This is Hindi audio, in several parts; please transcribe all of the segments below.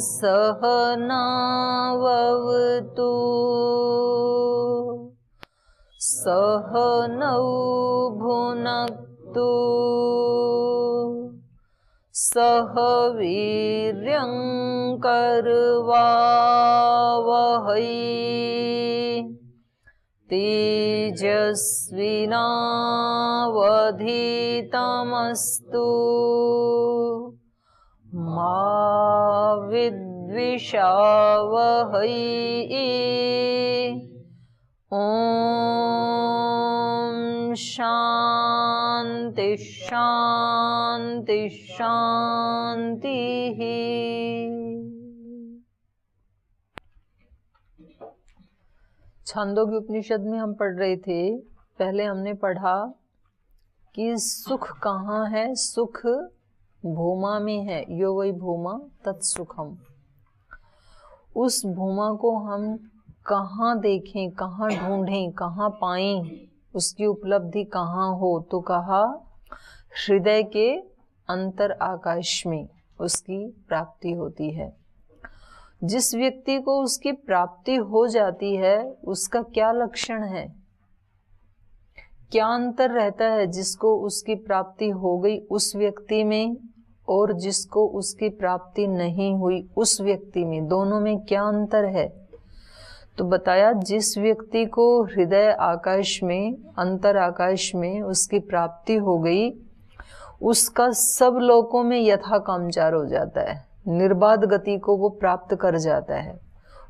सहनावतु सहनौ भुनक्तु सह वीर्यं करवावहै तेजस्विनावधीतमस्तु मा विद्विषावहै। ओम शांति शांति शांति। छांदोग्य उपनिषद में हम पढ़ रहे थे, पहले हमने पढ़ा कि सुख कहाँ है। सुख भूमा में है, यो वै भूमा तत्सुखम। उस भूमा को हम कहाँ देखें, कहाँ ढूंढें, कहाँ पाएं, उसकी उपलब्धि कहाँ हो, तो कहा हृदय के अंतर आकाश में उसकी प्राप्ति होती है। जिस व्यक्ति को उसकी प्राप्ति हो जाती है उसका क्या लक्षण है, क्या अंतर रहता है जिसको उसकी प्राप्ति हो गई उस व्यक्ति में और जिसको उसकी प्राप्ति नहीं हुई उस व्यक्ति में, दोनों में क्या अंतर है। तो बताया जिस व्यक्ति को हृदय आकाश में, अंतर आकाश में उसकी प्राप्ति हो गई, उसका सब लोकों में यथा कामचार हो जाता है, निर्बाध गति को वो प्राप्त कर जाता है,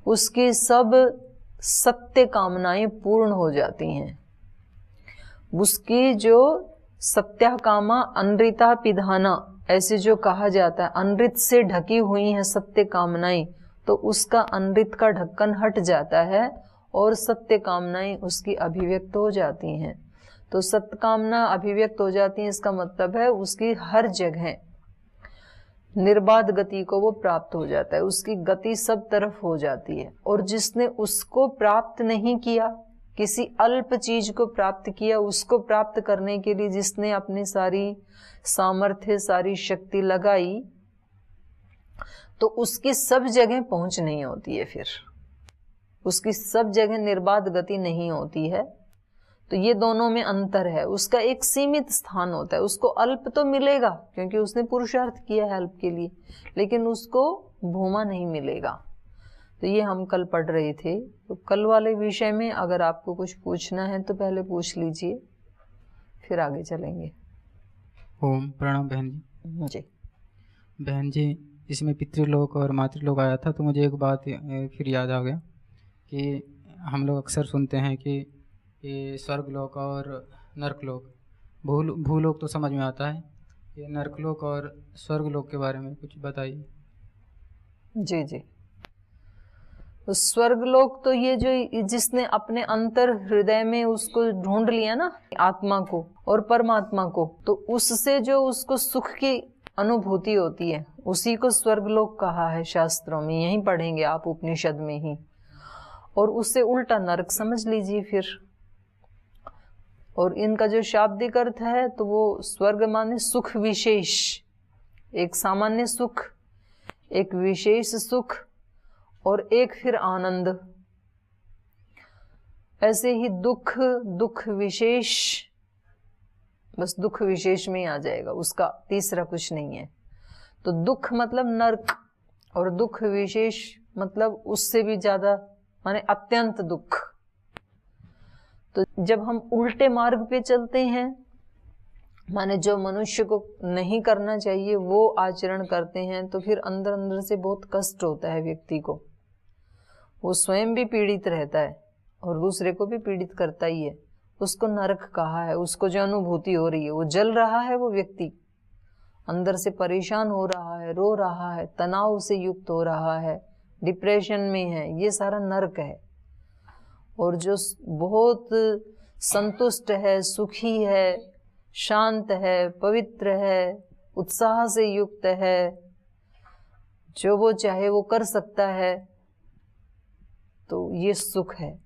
उसकी सब सत्य कामनाएं पूर्ण हो जाती हैं। उसकी जो सत्या कामा अनृता पिधाना, ऐसे जो कहा जाता है, अनृत से ढकी हुई हैं सत्य कामनाएं, तो उसका अनृत का ढक्कन हट जाता है और सत्य कामनाएं उसकी अभिव्यक्त हो जाती हैं। तो सत्य कामना अभिव्यक्त हो जाती है, इसका मतलब है उसकी हर जगह निर्बाध गति को वो प्राप्त हो जाता है, उसकी गति सब तरफ हो जाती है। और जिसने उसको प्राप्त नहीं किया, किसी अल्प चीज को प्राप्त किया, उसको प्राप्त करने के लिए जिसने अपनी सारी सामर्थ्य, सारी शक्ति लगाई, तो उसकी सब जगह पहुंच नहीं होती है, फिर उसकी सब जगह निर्बाध गति नहीं होती है। तो ये दोनों में अंतर है। उसका एक सीमित स्थान होता है, उसको अल्प तो मिलेगा क्योंकि उसने पुरुषार्थ किया है अल्प के लिए, लेकिन उसको भूमा नहीं मिलेगा। तो ये हम कल पढ़ रहे थे। तो कल वाले विषय में अगर आपको कुछ पूछना है तो पहले पूछ लीजिए, फिर आगे चलेंगे। ओम प्रणाम बहन जी। बहन जी, इसमें पितृलोक और मातृलोक आया था, तो मुझे एक बात फिर याद आ गया कि हम लोग अक्सर सुनते हैं कि ये स्वर्गलोक और नरकलोक, भूलोक तो समझ में आता है, ये नरकलोक और स्वर्गलोक के बारे में कुछ बताइए। जी जी। तो स्वर्गलोक तो ये जो जिसने अपने अंतर हृदय में उसको ढूंढ लिया ना, आत्मा को और परमात्मा को, तो उससे जो उसको सुख की अनुभूति होती है उसी को स्वर्गलोक कहा है शास्त्रों में। यहीं पढ़ेंगे आप उपनिषद में ही। और उससे उल्टा नरक समझ लीजिए फिर। और इनका जो शाब्दिक अर्थ है तो वो स्वर्ग माने सुख विशेष, एक सामान्य सुख, एक विशेष सुख और एक फिर आनंद। ऐसे ही दुख, दुख विशेष, बस दुख विशेष में ही आ जाएगा, उसका तीसरा कुछ नहीं है। तो दुख मतलब नरक और दुख विशेष मतलब उससे भी ज्यादा, माने अत्यंत दुख। तो जब हम उल्टे मार्ग पे चलते हैं, माने जो मनुष्य को नहीं करना चाहिए वो आचरण करते हैं, तो फिर अंदर अंदर से बहुत कष्ट होता है व्यक्ति को। वो स्वयं भी पीड़ित रहता है और दूसरे को भी पीड़ित करता ही है। उसको नरक कहा है। उसको जो अनुभूति हो रही है, वो जल रहा है, वो व्यक्ति अंदर से परेशान हो रहा है, रो रहा है, तनाव से युक्त हो रहा है, डिप्रेशन में है, ये सारा नरक है। और जो बहुत संतुष्ट है, सुखी है, शांत है, पवित्र है, उत्साह से युक्त है, जो वो चाहे वो कर सकता है, तो ये सुख है,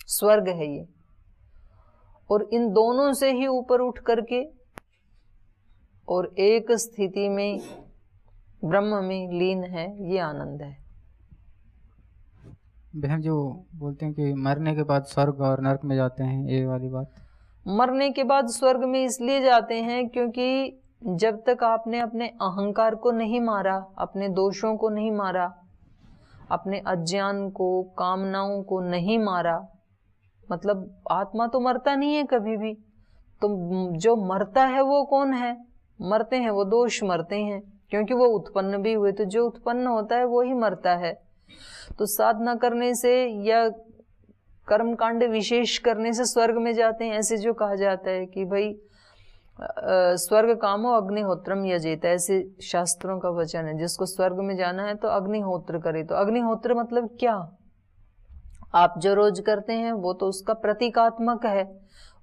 स्वर्ग है ये। और इन दोनों से ही ऊपर उठ करके और एक स्थिति में ब्रह्म में लीन है, ये आनंद है। बहन जो बोलते हैं कि मरने के बाद स्वर्ग और नरक में जाते हैं, ये वाली बात। मरने के बाद स्वर्ग में इसलिए जाते हैं क्योंकि जब तक आपने अपने अहंकार को नहीं मारा, अपने दोषों को नहीं मारा, अपने अज्ञान को, कामनाओं को नहीं मारा, मतलब आत्मा तो मरता नहीं है कभी भी। तो जो मरता है वो कौन है? मरते हैं वो दोष मरते हैं, क्योंकि वो उत्पन्न भी हुए। तो जो उत्पन्न होता है वो ही मरता है। तो साधना करने से या कर्म कांड विशेष करने से स्वर्ग में जाते हैं, ऐसे जो कहा जाता है कि भाई स्वर्ग कामो अग्निहोत्रम यजेत, ऐसे शास्त्रों का वचन है। जिसको स्वर्ग में जाना है तो अग्निहोत्र करे। तो अग्निहोत्र मतलब क्या? आप जो रोज करते हैं वो तो उसका प्रतीकात्मक है।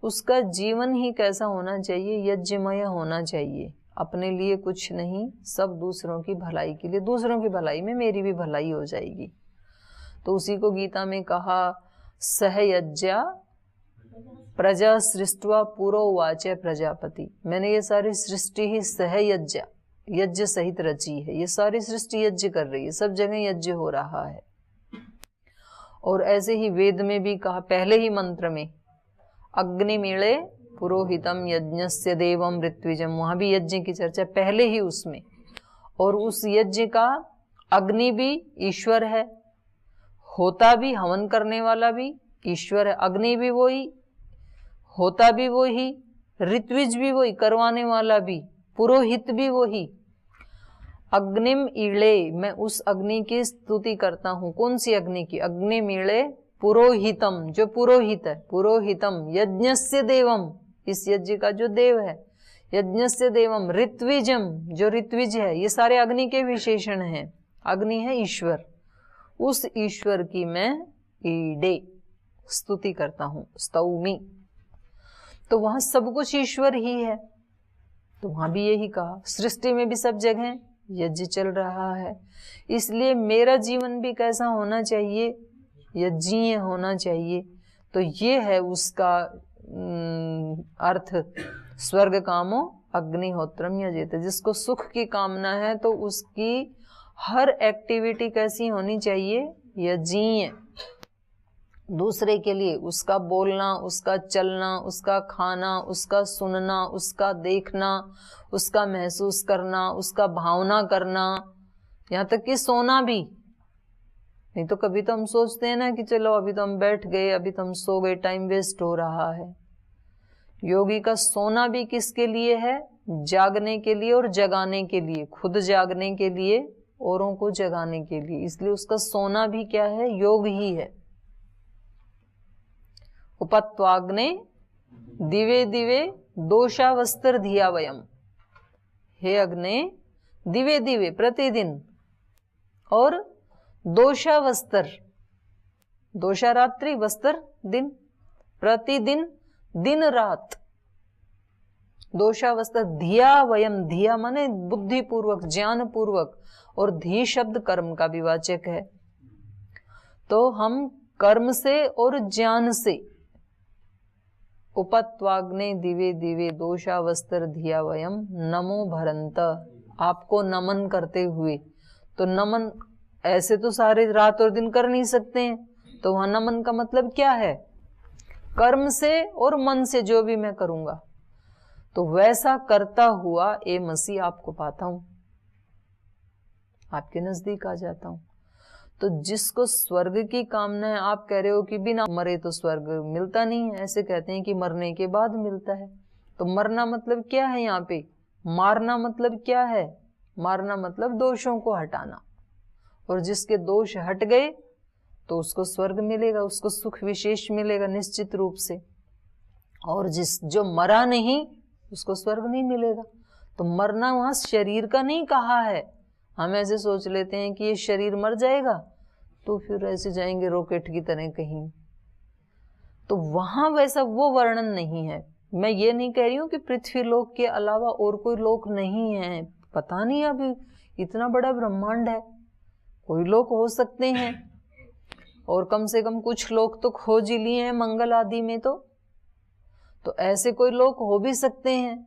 उसका जीवन ही कैसा होना चाहिए? यज्ञमय होना चाहिए। अपने लिए कुछ नहीं, सब दूसरों की भलाई के लिए। दूसरों की भलाई में मेरी भी भलाई हो जाएगी। तो उसी को गीता में कहा, सहयज्ञा प्रजा सृष्टवा पुरो वाचे प्रजापति। मैंने ये सारी सृष्टि ही सहयज्ञ, यज्ञ सहित रची है। ये सारी सृष्टि यज्ञ कर रही है, सब जगह यज्ञ हो रहा है। और ऐसे ही वेद में भी कहा, पहले ही मंत्र में, अग्निमीळे पुरोहितम यज्ञस्य देवम ऋत्विजम, वहां भी यज्ञ की चर्चा पहले ही उसमें। और उस यज्ञ का अग्नि भी ईश्वर है, होता भी, हवन करने वाला भी ईश्वर है। अग्नि भी वही, होता भी वही, ऋत्विज भी वही, करवाने वाला भी, पुरोहित भी वही। अग्निम ईळे, मैं उस अग्नि की स्तुति करता हूं। कौन सी अग्नि की? अग्निमीळे पुरोहितम, जो पुरोहित है, पुरोहितम यज्ञस्य देवम, इस यज्ञ का जो देव है, यज्ञस्य देवम ऋत्विजम, जो ऋत्विज है। ये सारे अग्नि के विशेषण हैं। अग्नि है ईश्वर, उस ईश्वर की मैं ईडे स्तुति करता हूं, स्तौमी। तो वहां सब कुछ ईश्वर ही है। तो वहां भी यही कहा, सृष्टि में भी सब जगह यज्ञ चल रहा है। इसलिए मेरा जीवन भी कैसा होना चाहिए? यज्ञीय होना चाहिए। तो ये है उसका अर्थ, स्वर्ग कामो अग्निहोत्रम यजेत। जिसको सुख की कामना है तो उसकी हर एक्टिविटी कैसी होनी चाहिए? यज्ञीय। दूसरे के लिए उसका बोलना, उसका चलना, उसका खाना, उसका सुनना, उसका देखना, उसका महसूस करना, उसका भावना करना, यहाँ तक कि सोना भी। नहीं तो कभी तो हम सोचते हैं ना कि चलो अभी तो हम बैठ गए, अभी तो हम सो गए, टाइम वेस्ट हो रहा है। योगी का सोना भी किसके लिए है? जागने के लिए और जगाने के लिए। खुद जागने के लिए, औरों को जगाने के लिए। इसलिए उसका सोना भी क्या है? योग ही है। उपत्वाग्ने दिवे दिवे दोषावस्त्र धिया वयम। हे अग्ने, दिवे दिवे प्रतिदिन, और दोषावस्त्र, दोषा रात्रि, वस्त्र दिन, प्रतिदिन, दिन रात, दोषावस्त्र धिया वयम। धिया माने बुद्धि पूर्वक, ज्ञान पूर्वक, और धी शब्द कर्म का भी वाचक है। तो हम कर्म से और ज्ञान से, उपत्वाग्ने दिवे दिवे दोषावस्त्र धिया वयम नमो भरंत, आपको नमन करते हुए। तो नमन ऐसे तो सारे रात और दिन कर नहीं सकते हैं, तो वहां नमन का मतलब क्या है? कर्म से और मन से जो भी मैं करूंगा, तो वैसा करता हुआ ए मसीह आपको पाता हूं, आपके नजदीक आ जाता हूं। तो जिसको स्वर्ग की कामना है, आप कह रहे हो कि बिना मरे तो स्वर्ग मिलता नहीं है, ऐसे कहते हैं कि मरने के बाद मिलता है। तो मरना मतलब क्या है यहाँ पे? मारना मतलब क्या है? मारना मतलब दोषों को हटाना। और जिसके दोष हट गए तो उसको स्वर्ग मिलेगा, उसको सुख विशेष मिलेगा निश्चित रूप से। और जो मरा नहीं उसको स्वर्ग नहीं मिलेगा। तो मरना वहां शरीर का नहीं कहा है। हम ऐसे सोच लेते हैं कि ये शरीर मर जाएगा तो फिर ऐसे जाएंगे रॉकेट की तरह कहीं, तो वहां वैसा वो वर्णन नहीं है। मैं ये नहीं कह रही हूं कि पृथ्वी लोक के अलावा और कोई लोक नहीं है, पता नहीं, अभी इतना बड़ा ब्रह्मांड है, कोई लोक हो सकते हैं। और कम से कम कुछ लोक तो खोज ही लिए हैं मंगल आदि में। तो ऐसे कोई लोक हो भी सकते हैं।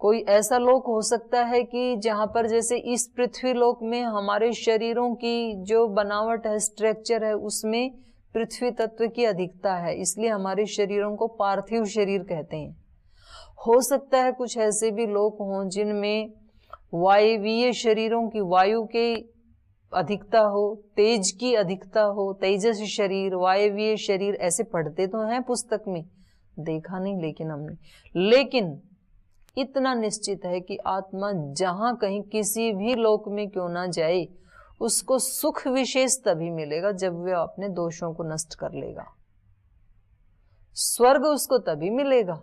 कोई ऐसा लोक हो सकता है कि जहां पर जैसे इस पृथ्वी लोक में हमारे शरीरों की जो बनावट है, स्ट्रक्चर है, उसमें पृथ्वी तत्व की अधिकता है, इसलिए हमारे शरीरों को पार्थिव शरीर कहते हैं। हो सकता है कुछ ऐसे भी लोक हों जिनमें वायवीय शरीरों की, वायु के अधिकता हो, तेज की अधिकता हो, तेजस शरीर, वायवीय शरीर, ऐसे पढ़ते तो हैं पुस्तक में, देखा नहीं लेकिन हमने। लेकिन इतना निश्चित है कि आत्मा जहां कहीं किसी भी लोक में क्यों ना जाए, उसको सुख विशेष तभी मिलेगा जब वह अपने दोषों को नष्ट कर लेगा। स्वर्ग उसको तभी मिलेगा।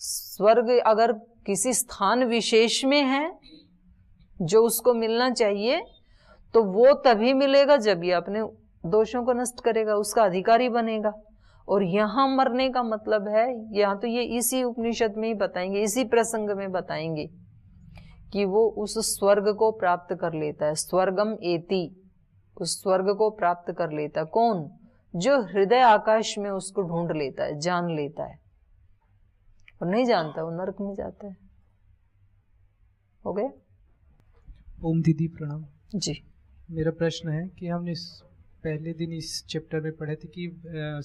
स्वर्ग अगर किसी स्थान विशेष में है जो उसको मिलना चाहिए, तो वो तभी मिलेगा जब ये अपने दोषों को नष्ट करेगा, उसका अधिकारी बनेगा। और यहां मरने का मतलब है, यहां तो ये इसी उपनिषद में ही बताएंगे, इसी प्रसंग में बताएंगे कि वो उस स्वर्ग को प्राप्त कर लेता है। स्वर्गम एति, उस स्वर्ग को प्राप्त कर लेता है। कौन? जो हृदय आकाश में उसको ढूंढ लेता है, जान लेता है। और नहीं जानता वो नरक में जाता है। हो गया? ओम दीदी प्रणाम जी। मेरा प्रश्न है कि हमने पहले दिन इस चैप्टर में पढ़े थे कि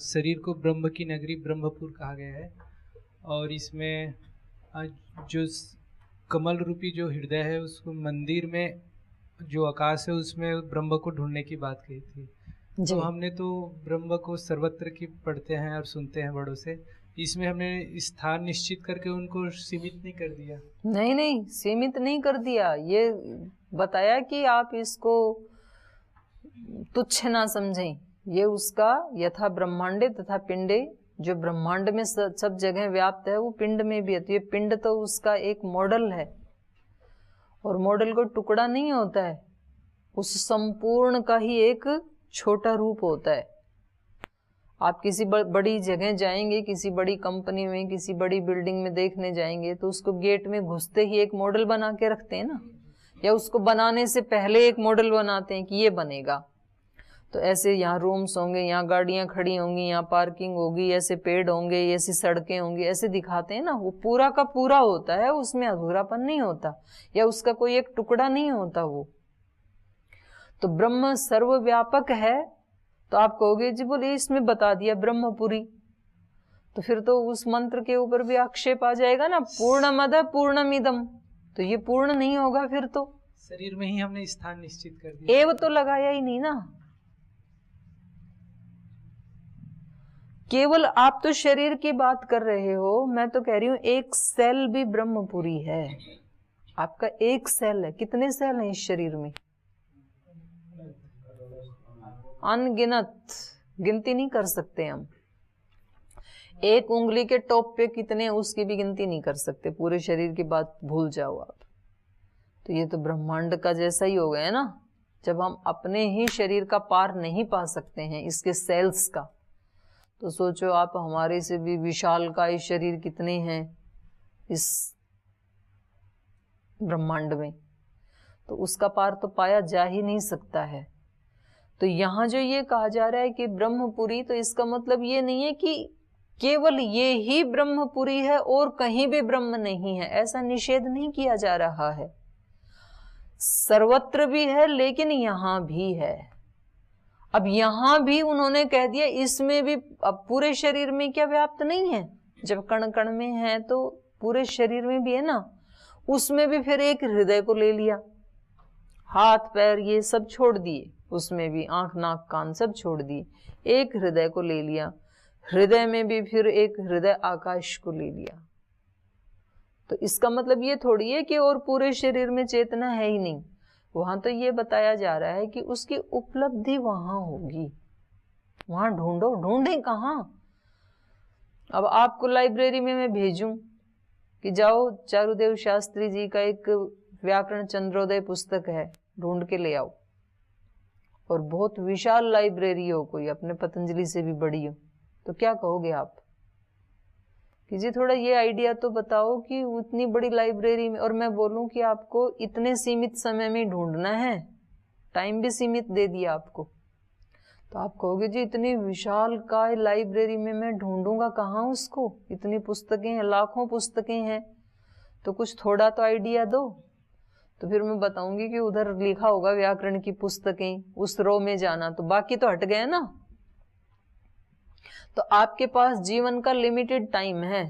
शरीर को ब्रह्म की नगरी ब्रह्मपुर कहा गया है, और इसमें जो कमल रूपी जो हृदय है उसको मंदिर में जो आकाश है उसमें ब्रह्म को ढूंढने की बात कही थी। तो हमने तो ब्रह्म को सर्वत्र की पढ़ते हैं और सुनते हैं बड़ों से, इसमें हमने स्थान निश्चित करके उनको सीमित नहीं कर दिया? नहीं नहीं, सीमित नहीं कर दिया। ये बताया कि आप इसको तुच्छ ना समझें। ये उसका यथा ब्रह्मांडे तथा पिंडे, जो ब्रह्मांड में सब जगह व्याप्त है वो पिंड में भी है। तो ये पिंड तो उसका एक मॉडल है, और मॉडल को टुकड़ा नहीं होता है, उस संपूर्ण का ही एक छोटा रूप होता है। आप किसी बड़ी जगह जाएंगे, किसी बड़ी कंपनी में, किसी बड़ी बिल्डिंग में देखने जाएंगे, तो उसको गेट में घुसते ही एक मॉडल बना के रखते हैं ना, या उसको बनाने से पहले एक मॉडल बनाते हैं कि ये बनेगा। तो ऐसे यहाँ रूम्स होंगे, यहाँ गाड़ियाँ खड़ी होंगी, यहाँ पार्किंग होगी, ऐसे पेड़ होंगे, ऐसी सड़कें होंगी, ऐसे दिखाते हैं ना। वो पूरा का पूरा होता है, उसमें अधूरापन नहीं होता, या उसका कोई एक टुकड़ा नहीं होता वो। तो ब्रह्म सर्वव्यापक है। तो आप कहोगे जी बोले इसमें बता दिया ब्रह्मपुरी, तो फिर तो उस मंत्र के ऊपर भी आक्षेप आ जाएगा ना, पूर्णमद पूर्णमिदम, तो ये पूर्ण नहीं होगा। फिर तो शरीर में ही हमने स्थान निश्चित कर दिया, एव तो लगाया ही नहीं ना। केवल आप तो शरीर की बात कर रहे हो, मैं तो कह रही हूं एक सेल भी ब्रह्मपुरी है। आपका एक सेल है, कितने सेल हैं इस शरीर में? अनगिनत, गिनती नहीं कर सकते हम। एक उंगली के टॉप पे कितने हैं उसकी भी गिनती नहीं कर सकते। पूरे शरीर की बात भूल जाओ आप। तो ये तो ब्रह्मांड का जैसा ही हो गया है ना। जब हम अपने ही शरीर का पार नहीं पा सकते हैं, इसके सेल्स का, तो सोचो आप हमारे से भी विशाल का शरीर कितने हैं इस ब्रह्मांड में, तो उसका पार तो पाया जा ही नहीं सकता है। तो यहां जो ये कहा जा रहा है कि ब्रह्मपुरी, तो इसका मतलब ये नहीं है कि केवल ये ही ब्रह्मपुरी है और कहीं भी ब्रह्म नहीं है, ऐसा निषेध नहीं किया जा रहा है। सर्वत्र भी है, लेकिन यहां भी है। अब यहां भी उन्होंने कह दिया, इसमें भी। अब पूरे शरीर में क्या व्याप्त नहीं है? जब कण कण में है तो पूरे शरीर में भी है ना। उसमें भी फिर एक हृदय को ले लिया, हाथ पैर ये सब छोड़ दिए, उसमें भी आंख नाक कान सब छोड़ दिए, एक हृदय को ले लिया। हृदय में भी फिर एक हृदय आकाश को ले लिया। तो इसका मतलब ये थोड़ी है कि और पूरे शरीर में चेतना है ही नहीं। वहां तो ये बताया जा रहा है कि उसकी उपलब्धि वहां होगी। वहां ढूंढो, ढूंढे कहाँ? अब आपको लाइब्रेरी में मैं भेजूं कि जाओ चारुदेव शास्त्री जी का एक व्याकरण चंद्रोदय पुस्तक है, ढूंढ के ले आओ, और बहुत विशाल लाइब्रेरी हो, कोई अपने पतंजलि से भी बड़ी हो, तो क्या कहोगे आप कि जी थोड़ा ये आइडिया तो बताओ कि उतनी बड़ी लाइब्रेरी में, और मैं बोलूं कि आपको इतने सीमित समय में ढूंढना है, टाइम भी सीमित दे दिया आपको, तो आप कहोगे जी इतनी विशाल का लाइब्रेरी में मैं ढूंढूंगा कहाँ उसको? इतनी पुस्तकें हैं, लाखों पुस्तकें हैं। तो कुछ थोड़ा तो आइडिया दो। तो फिर मैं बताऊंगी कि उधर लिखा होगा व्याकरण की पुस्तकें, उस रो में जाना, तो बाकी तो हट गए ना। तो आपके पास जीवन का लिमिटेड टाइम है,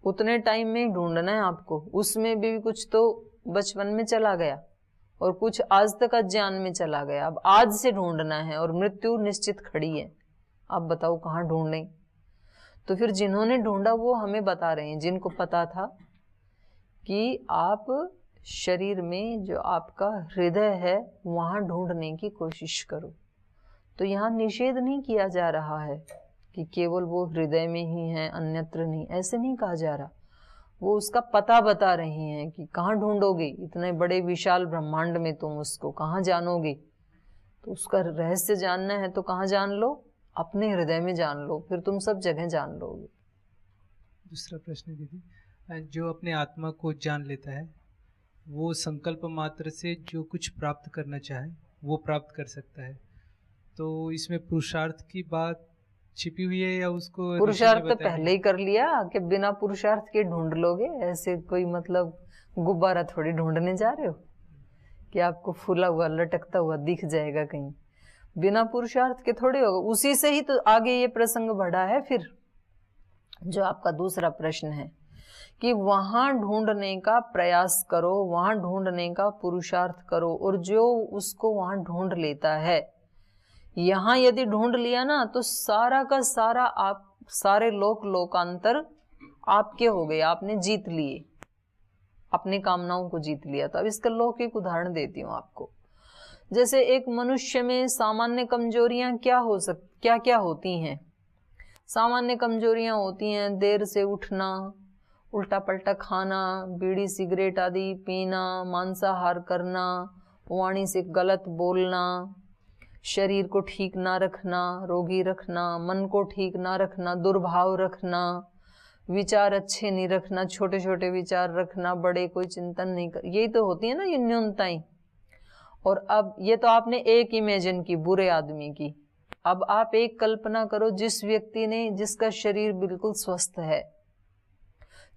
उतने टाइम में ही ढूंढना है आपको। उसमें भी कुछ तो बचपन में चला गया और कुछ आज तक अज्ञान में चला गया। अब आज से ढूंढना है और मृत्यु निश्चित खड़ी है। आप बताओ कहाँ ढूंढें? तो फिर जिन्होंने ढूंढा वो हमें बता रहे हैं, जिनको पता था कि आप शरीर में जो आपका हृदय है वहां ढूंढने की कोशिश करो। तो यहाँ निषेध नहीं किया जा रहा है कि केवल वो हृदय में ही है, अन्यत्र नहीं, ऐसे नहीं कहा जा रहा। वो उसका पता बता रही हैं कि कहाँ ढूंढोगे, इतने बड़े विशाल ब्रह्मांड में तुम उसको कहाँ जानोगे। तो उसका रहस्य जानना है तो कहाँ जान लो? अपने हृदय में जान लो, फिर तुम सब जगह जान लोगे। दूसरा प्रश्न दीदी, जो अपने आत्मा को जान लेता है वो संकल्प मात्र से जो कुछ प्राप्त करना चाहे वो प्राप्त कर सकता है, तो इसमें पुरुषार्थ की बात छिपी हुई है या उसको? पुरुषार्थ तो पहले ही कर लिया कि बिना पुरुषार्थ के ढूंढ लोगे। ऐसे कोई मतलब गुब्बारा थोड़ी ढूंढने जा रहे हो कि आपको फूला हुआ लटकता हुआ दिख जाएगा कहीं। बिना पुरुषार्थ के थोड़े होगा। उसी से ही तो आगे ये प्रसंग बढ़ा है। फिर जो आपका दूसरा प्रश्न है कि वहां ढूंढने का प्रयास करो, वहां ढूंढने का पुरुषार्थ करो, और जो उसको वहां ढूंढ लेता है, यहां यदि ढूंढ लिया ना तो सारा का सारा आप सारे लोकांतर आपके हो गए, आपने जीत लिए, अपनी कामनाओं को जीत लिया। तो अब इसका लौकिक उदाहरण देती हूँ आपको। जैसे एक मनुष्य में सामान्य कमजोरियां क्या क्या होती हैं? सामान्य कमजोरियां होती हैं देर से उठना, उल्टा पल्टा खाना, बीड़ी सिगरेट आदि पीना, मांसाहार करना, वाणी से गलत बोलना, शरीर को ठीक ना रखना, रोगी रखना, मन को ठीक ना रखना, दुर्भाव रखना, विचार अच्छे नहीं रखना, छोटे छोटे विचार रखना, बड़े कोई चिंतन नहीं कर, यही तो होती है ना ये न्यूनताएं। और अब ये तो आपने एक इमेजिन की बुरे आदमी की। अब आप एक कल्पना करो जिस व्यक्ति ने, जिसका शरीर बिल्कुल स्वस्थ है,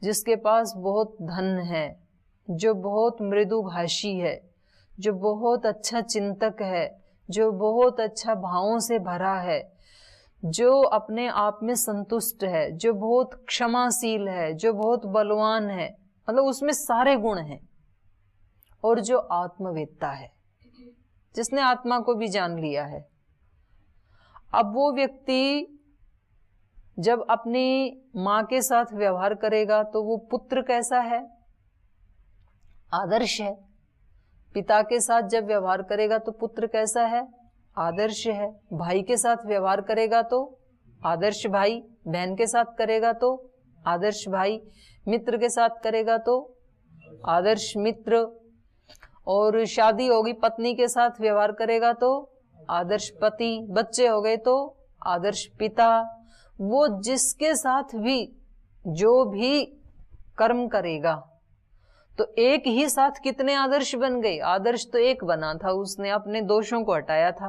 जिसके पास बहुत धन है, जो बहुत मृदुभाषी है, जो बहुत अच्छा चिंतक है, जो बहुत अच्छा भावों से भरा है, जो अपने आप में संतुष्ट है, जो बहुत क्षमाशील है, जो बहुत बलवान है, मतलब उसमें सारे गुण हैं, और जो आत्मवेत्ता है, जिसने आत्मा को भी जान लिया है। अब वो व्यक्ति जब अपनी माँ के साथ व्यवहार करेगा तो वो पुत्र कैसा है? आदर्श है। पिता के साथ जब व्यवहार करेगा तो पुत्र कैसा है? आदर्श है। भाई के साथ व्यवहार करेगा तो आदर्श भाई, बहन के साथ करेगा तो आदर्श भाई, मित्र के साथ करेगा तो आदर्श मित्र, और शादी होगी पत्नी के साथ व्यवहार करेगा तो आदर्श पति, बच्चे हो गए तो आदर्श पिता। वो जिसके साथ भी जो भी कर्म करेगा, तो एक ही साथ कितने आदर्श बन गए? आदर्श तो एक बना था, उसने अपने दोषों को हटाया था,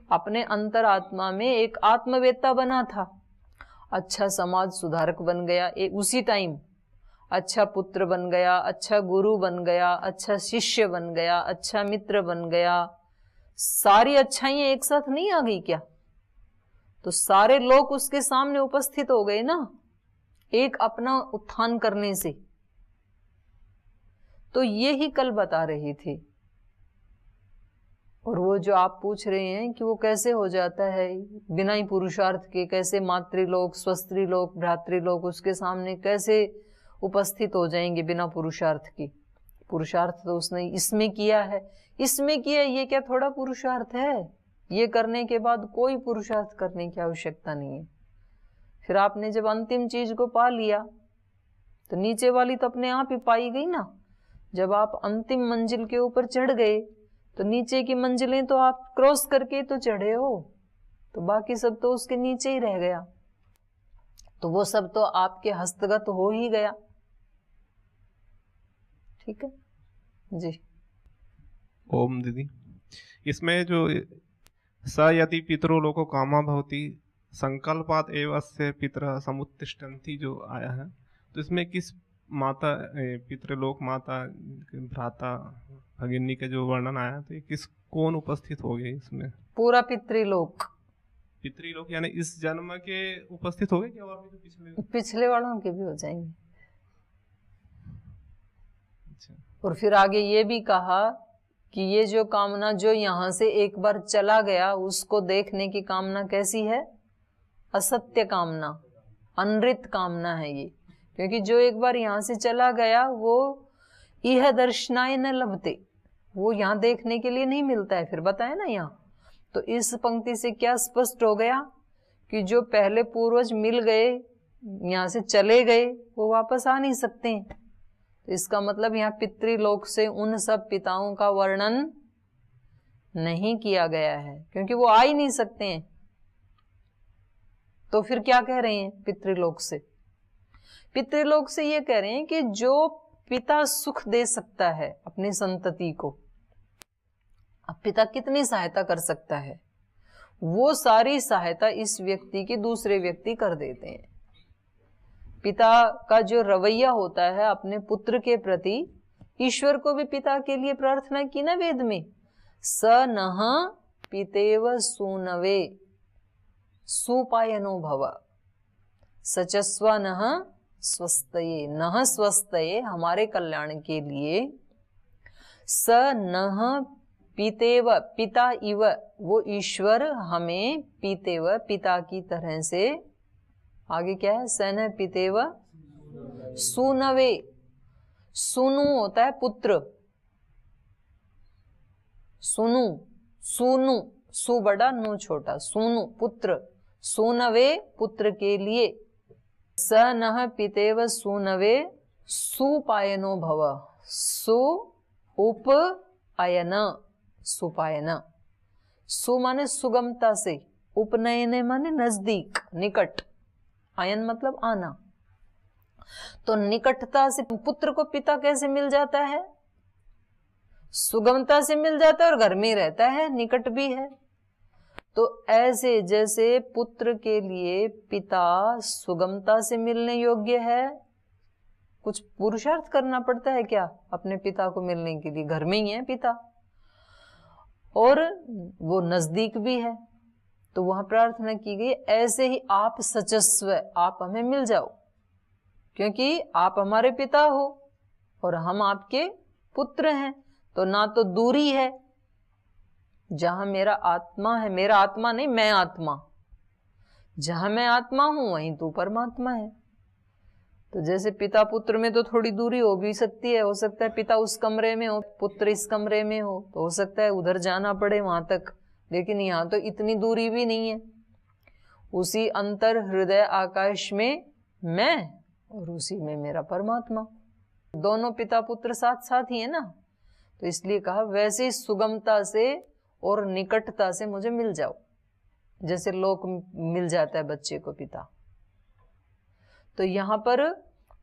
अपने अंतरात्मा में एक आत्मवेत्ता बना था, अच्छा समाज सुधारक बन गया उसी टाइम, अच्छा पुत्र बन गया, अच्छा गुरु बन गया, अच्छा शिष्य बन गया, अच्छा मित्र बन गया। सारी अच्छाइयां एक साथ नहीं आ गई क्या? तो सारे लोग उसके सामने उपस्थित हो गए ना, एक अपना उत्थान करने से। तो ये ही कल बता रही थी। और वो जो आप पूछ रहे हैं कि वो कैसे हो जाता है बिना ही पुरुषार्थ के, कैसे मातृलोक, स्वस्त्रीलोक, भ्रातृलोक उसके सामने कैसे उपस्थित हो जाएंगे बिना पुरुषार्थ की? पुरुषार्थ तो उसने इसमें किया है, इसमें किया, ये क्या थोड़ा पुरुषार्थ है? ये करने के बाद कोई पुरुषार्थ करने की आवश्यकता नहीं है। फिर आपने जब अंतिम चीज को पा लिया तो नीचे वाली तो अपने आप ही पाई गई ना। जब आप अंतिम मंजिल के ऊपर चढ़ गए तो नीचे की मंजिलें तो आप क्रॉस करके तो चढ़े हो, तो बाकी सब तो उसके नीचे ही रह गया, तो वो सब तो आपके हस्तगत हो ही गया। ठीक है जी। ओम दीदी, इसमें जो स यदि पितरो लोको कामा भवति संकल्पात एव अस्य पितरः समुत्तिष्ठन्ति जो आया है, तो इसमें किस माता पितृलोक माता भ्राता भगिनी का जो वर्णन आया तो ये कौन उपस्थित हो गए इसमें? पूरा पितृलोक। पितृलोक यानी इस जन्म के उपस्थित हो गए क्या? और भी तो पिछले वालों के भी हो जाएंगे। अच्छा। और फिर आगे ये भी कहा कि ये जो कामना जो यहाँ से एक बार चला गया उसको देखने की कामना कैसी है? असत्य कामना, अनृत कामना है ये। क्योंकि जो एक बार यहाँ से चला गया वो इह दर्शनाय न लभते, वो यहाँ देखने के लिए नहीं मिलता है। फिर बताए ना यहाँ, तो इस पंक्ति से क्या स्पष्ट हो गया कि जो पहले पूर्वज मिल गए, यहाँ से चले गए, वो वापस आ नहीं सकते हैं। तो इसका मतलब यहाँ पितृलोक से उन सब पिताओं का वर्णन नहीं किया गया है, क्योंकि वो आ ही नहीं सकते हैं। तो फिर क्या कह रहे हैं पितृलोक से? पितृलोक से ये कह रहे हैं कि जो पिता सुख दे सकता है अपनी संतति को, अब पिता कितनी सहायता कर सकता है, वो सारी सहायता इस व्यक्ति की दूसरे व्यक्ति कर देते हैं। पिता का जो रवैया होता है अपने पुत्र के प्रति, ईश्वर को भी पिता के लिए प्रार्थना की ना वेद में, स नः पितेव सूनवे सुपायनो भव सचस्व नः स्वस्तये, नः स्वस्तये हमारे कल्याण के लिए, स नः पितेव पिता इव वो ईश्वर हमें पितेव पिता की तरह से, आगे क्या है, सन पितेव सूनवे, सुनु होता है पुत्र, सुनु सुनु सु बड़ा नु छोटा, सुनु पुत्र, सूनवे पुत्र के लिए, स नः पितेव सूनवे सुपायनो भव, सु उप अयन, सुपायन, सु माने सुगमता से, उपनयने माने नजदीक निकट, आयन मतलब आना। तो निकटता से पुत्र को पिता कैसे मिल जाता है? सुगमता से मिल जाता है और घर में ही रहता है, निकट भी है। तो ऐसे जैसे पुत्र के लिए पिता सुगमता से मिलने योग्य है, कुछ पुरुषार्थ करना पड़ता है क्या अपने पिता को मिलने के लिए? घर में ही है पिता और वो नजदीक भी है। तो वहां प्रार्थना की गई, ऐसे ही आप सचस्व, आप हमें मिल जाओ, क्योंकि आप हमारे पिता हो और हम आपके पुत्र हैं। तो ना तो दूरी है, जहां मेरा आत्मा है, मेरा आत्मा नहीं मैं आत्मा, जहां मैं आत्मा हूं वहीं तू परमात्मा है। तो जैसे पिता पुत्र में तो थोड़ी दूरी हो भी सकती है, हो सकता है पिता उस कमरे में हो, पुत्र इस कमरे में हो, तो हो सकता है उधर जाना पड़े वहां तक, लेकिन यहाँ तो इतनी दूरी भी नहीं है। उसी अंतर हृदय आकाश में मैं और उसी में मेरा परमात्मा, दोनों पिता पुत्र साथ साथ ही है ना। तो इसलिए कहा वैसे ही सुगमता से और निकटता से मुझे मिल जाओ, जैसे लोक मिल जाता है बच्चे को पिता। तो यहाँ पर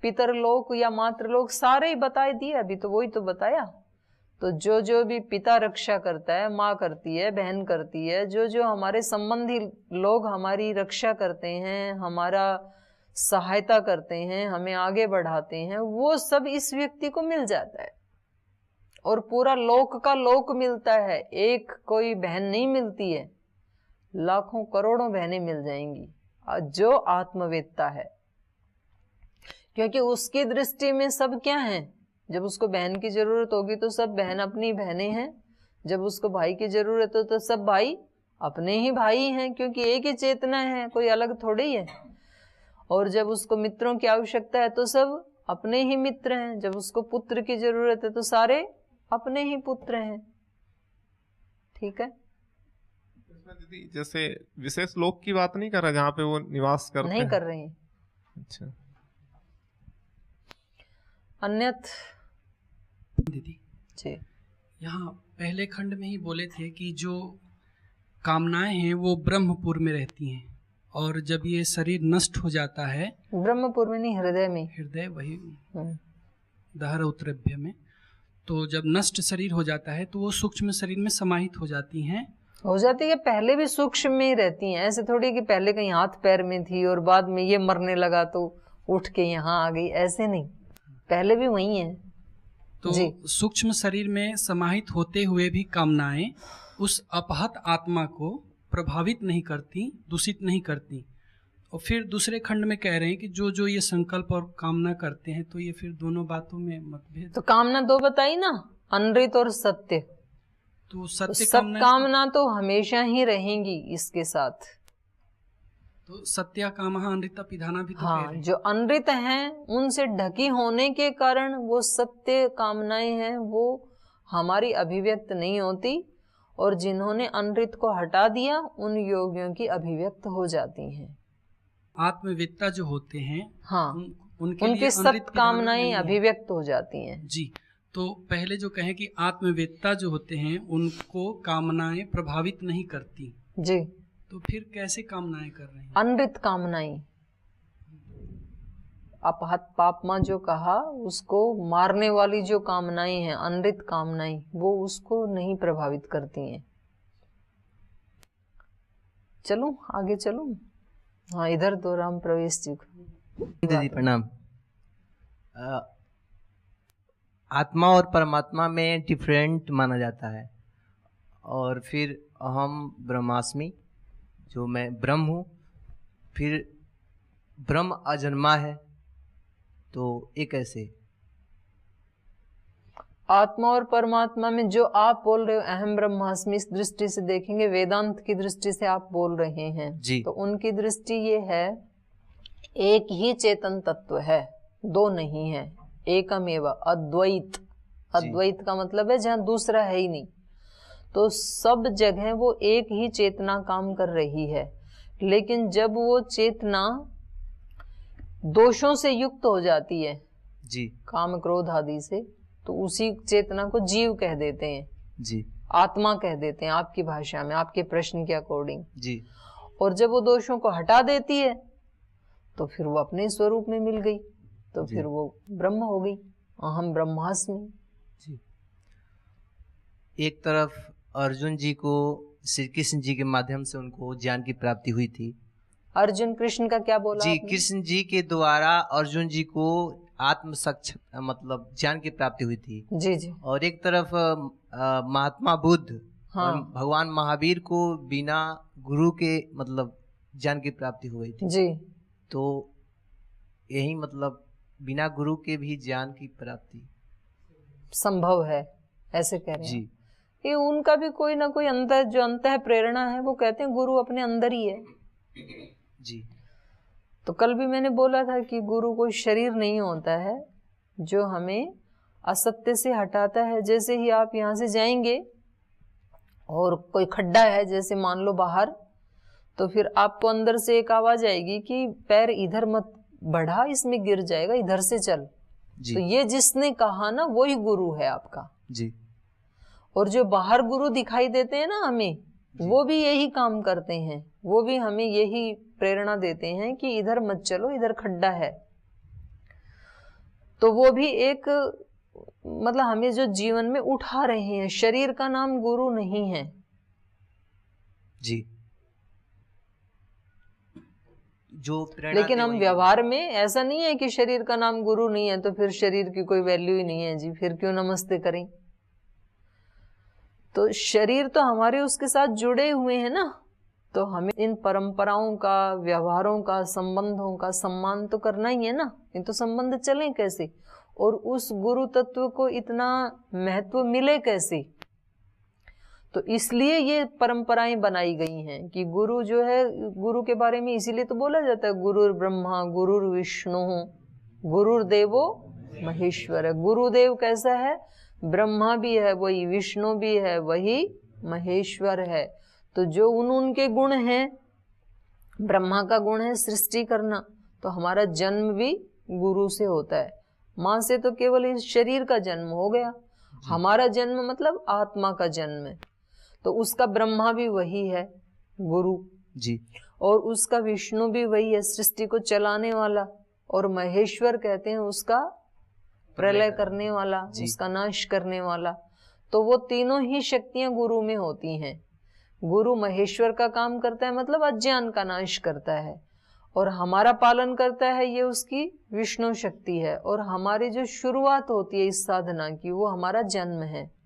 पितरलोक या मातृलोक सारे ही बताए दिए, अभी तो वही तो बताया। तो जो जो भी पिता रक्षा करता है, माँ करती है, बहन करती है, जो जो हमारे संबंधी लोग हमारी रक्षा करते हैं, हमारा सहायता करते हैं, हमें आगे बढ़ाते हैं, वो सब इस व्यक्ति को मिल जाता है और पूरा लोक का लोक मिलता है। एक कोई बहन नहीं मिलती है, लाखों करोड़ों बहनें मिल जाएंगी जो आत्मवेत्ता है, क्योंकि उसकी दृष्टि में सब क्या है। जब उसको बहन की जरूरत होगी तो सब बहन अपनी बहनें हैं, जब उसको भाई की जरूरत हो तो सब भाई अपने ही भाई हैं, क्योंकि एक ही चेतना है, कोई अलग थोड़ी है। और जब उसको मित्रों की आवश्यकता है तो सब अपने ही मित्र हैं, जब उसको पुत्र की जरूरत है तो सारे अपने ही पुत्र हैं। ठीक है, दीदी जैसे विशेष लोक की बात नहीं कर रहा जहाँ पे वो निवास करते नहीं हैं? कर रहे हैं। अच्छा, अन्यथ दीदी जी यहाँ पहले खंड में ही बोले थे कि जो कामनाएं हैं वो ब्रह्मपुर में रहती हैं, और जब ये शरीर नष्ट हो जाता है, ब्रह्मपुर में नहीं, हृदय में, हृदय वही दहर उत्तरभ्य में, तो जब नष्ट शरीर हो जाता है तो वो सूक्ष्म शरीर में समाहित हो जाती हैं। हो जाती है, पहले भी सूक्ष्म में ही रहती हैं। ऐसे थोड़ी कि पहले कहीं हाथ पैर में थी और बाद में ये मरने लगा तो उठ के यहाँ आ गई, ऐसे नहीं। पहले भी वही है। तो सूक्ष्म शरीर में समाहित होते हुए भी कामनाएं उस अपहत आत्मा को प्रभावित नहीं करती, दूषित नहीं करती। और फिर दूसरे खंड में कह रहे हैं कि जो जो ये संकल्प और कामना करते हैं, तो ये फिर दोनों बातों में मतभेद। तो कामना दो बताई ना, अनृत और सत्य। तो सत्य सब कामना तो हमेशा ही रहेंगी इसके साथ। तो सत्या कामः अनृता पिधाना भी तो हाँ, कह रहे हैं। जो अनृत हैं उनसे ढकी होने के कारण वो सत्य कामनाएं हैं वो हमारी अभिव्यक्त नहीं होती, और जिन्होंने अनृत को हटा दिया उन योगियों की अभिव्यक्त हो जाती हैं। आत्मवेत्ता जो होते हैं, हाँ, उनके सत कामनाएं अभिव्यक्त हो जाती हैं। जी। तो पहले जो कहें कि आत्मवेत्ता जो होते हैं उनको कामनाएं प्रभावित नहीं करती जी, तो फिर कैसे कामनाएं कर रहे हैं? अनृत कामनाएं, अपहत पापमा जो कहा उसको मारने वाली जो कामनाएं हैं, अनृत कामनाएं, वो उसको नहीं प्रभावित करती हैं। चलो आगे चलो। हाँ, इधर तो राम प्रवेश जी को। दीदी प्रणाम। आत्मा और परमात्मा में डिफरेंट माना जाता है, और फिर अहम ब्रह्मास्मि, जो मैं ब्रह्म हूँ, फिर ब्रह्म अजन्मा है, तो ये कैसे? आत्मा और परमात्मा में जो आप बोल रहे हो अहम ब्रह्मास्मि, इस दृष्टि से देखेंगे, वेदांत की दृष्टि से आप बोल रहे हैं जी। तो उनकी दृष्टि ये है एक ही चेतन तत्व है, दो नहीं है, एकमेव अद्वैत। अद्वैत का मतलब है जहाँ दूसरा है ही नहीं। तो सब जगह वो एक ही चेतना काम कर रही है, लेकिन जब वो चेतना दोषों से युक्त हो जाती है जी, काम क्रोध आदि से, तो उसी चेतना को जीव कह देते हैं जी, आत्मा कह देते हैं आपकी भाषा में, आपके प्रश्न के अकॉर्डिंग जी। और जब वो दोषों को हटा देती है तो फिर वो अपने स्वरूप में मिल गई, तो फिर वो ब्रह्म हो गई, अहम ब्रह्मास्मि जी। एक तरफ अर्जुन जी को श्री कृष्ण जी के माध्यम से उनको ज्ञान की प्राप्ति हुई थी। अर्जुन कृष्ण का क्या बोला जी? कृष्ण जी के द्वारा अर्जुन जी को आत्म मतलब ज्ञान की प्राप्ति हुई थी जी जी। और एक तरफ महात्मा बुद्ध हाँ। और भगवान महावीर को बिना गुरु के मतलब ज्ञान की प्राप्ति हुई थी जी। तो यही मतलब बिना गुरु के भी ज्ञान की प्राप्ति संभव है, ऐसे कह रहे हैं जी। ये उनका भी कोई ना कोई अंतर जो अंतः प्रेरणा है, वो कहते हैं गुरु अपने अंदर ही है जी। तो कल भी मैंने बोला था कि गुरु कोई शरीर नहीं होता है जो हमें असत्य से हटाता है। जैसे ही आप यहाँ से जाएंगे और कोई खड्डा है जैसे मान लो बाहर, तो फिर आपको अंदर से एक आवाज आएगी कि पैर इधर मत बढ़ा, इसमें गिर जाएगा, इधर से चल जी। तो ये जिसने कहा ना वही गुरु है आपका जी। और जो बाहर गुरु दिखाई देते हैं ना हमें, वो भी यही काम करते हैं, वो भी हमें यही प्रेरणा देते हैं कि इधर मत चलो, इधर खड्डा है। तो वो भी एक मतलब हमें जो जीवन में उठा रहे हैं, शरीर का नाम गुरु नहीं है जी। जो लेकिन हम व्यवहार में ऐसा नहीं है कि शरीर का नाम गुरु नहीं है तो फिर शरीर की कोई वैल्यू ही नहीं है जी, फिर क्यों नमस्ते करें। तो शरीर तो हमारे उसके साथ जुड़े हुए हैं ना, तो हमें इन परंपराओं का, व्यवहारों का, संबंधों का सम्मान तो करना ही है ना, इन तो संबंध चलें कैसे और उस गुरु तत्व को इतना महत्व मिले कैसे। तो इसलिए ये परंपराएं बनाई गई हैं कि गुरु जो है, गुरु के बारे में इसीलिए तो बोला जाता है गुरुर ब्रह्मा गुरुर विष्णु गुरुर्देवो महेश्वर। गुरुदेव कैसा है? ब्रह्मा भी है वही, विष्णु भी है वही, महेश्वर है। तो जो उनके गुण हैं, ब्रह्मा का गुण है सृष्टि करना, तो हमारा जन्म भी गुरु से होता है। माँ से तो केवल इस शरीर का जन्म हो गया, हमारा जन्म मतलब आत्मा का जन्म है। तो उसका ब्रह्मा भी वही है गुरु जी, और उसका विष्णु भी वही है सृष्टि को चलाने वाला, और महेश्वर कहते हैं उसका प्रलय करने वाला, उसका नाश करने वाला। तो वो तीनों ही शक्तियां गुरु में होती हैं। गुरु महेश्वर का काम करता है मतलब अज्ञान का नाश करता है, और हमारा पालन करता है ये उसकी विष्णु शक्ति है। और हमारी जो शुरुआत होती है इस साधना की वो हमारा जन्म है।